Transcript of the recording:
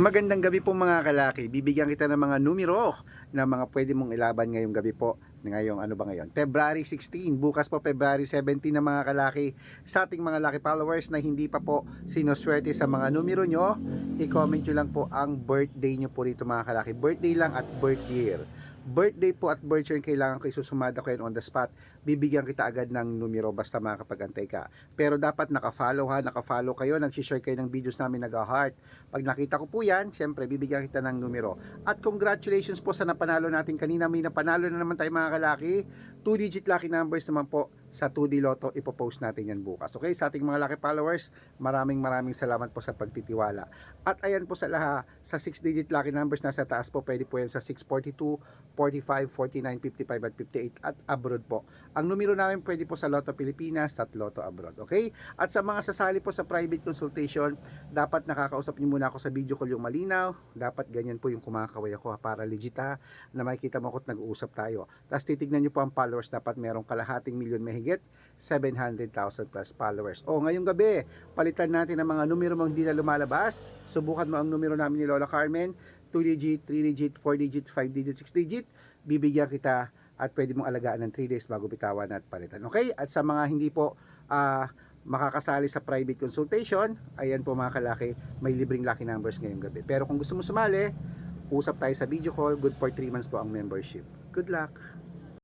Magandang gabi po mga kalaki. Bibigyan kita ng mga numero na mga pwede mong ilaban ngayong gabi po. Ngayong ano ba ngayon? February 16. Bukas po February 17 na mga kalaki. Sa ating mga lucky followers na hindi pa po sinuswerte sa mga numero nyo, i-comment nyo lang po ang birthday nyo po rito mga kalaki. Birthday lang at birth year. Birthday po at birth year kailangan ko isusumada ko yan on the spot. Bibigyan kita agad ng numero basta makakapag-antay ka. Pero dapat naka-follow ha, naka-follow kayo, nag-share kayo ng videos namin nag-heart. Pag nakita ko po yan, syempre bibigyan kita ng numero. At congratulations po sa napanalo natin kanina. May napanalo na naman tayo mga kalaki. 2-digit lucky numbers naman po sa 2D Lotto. Ipopost natin yan bukas. Okay, sa ating mga lucky followers, maraming salamat po sa pagtitiwala. At ayan po sa lahat, sa 6-digit lucky numbers nasa taas po, pwede po yan sa 642, 45, 49, 55 at 58 at abroad po. Ang numero namin pwede po sa Lotto Pilipinas at Lotto Abroad. Okay? At sa mga sasali po sa private consultation, dapat nakakausap niyo muna ako sa video call yung malinaw. Dapat ganyan po yung kumakaway ako para legit ha, na makikita mo ko't nag-uusap tayo. Tapos titignan niyo po ang followers, dapat merong kalahating milyon mahigit, 700,000 plus followers. O ngayong gabi, palitan natin ang mga numero mong hindi na lumalabas. Subukan mo ang numero namin ni Lola Carmen, 2-digit, 3-digit, 4-digit, 5-digit, 6-digit. Bibigyan kita at pwede mong alagaan ng 3 days bago bitawan at palitan. Okay? At sa mga hindi po makakasali sa private consultation, ayan po mga kalaki, may libreng lucky numbers ngayong gabi. Pero kung gusto mo sumali, usap tayo sa video call. Good for 3 months po ang membership. Good luck!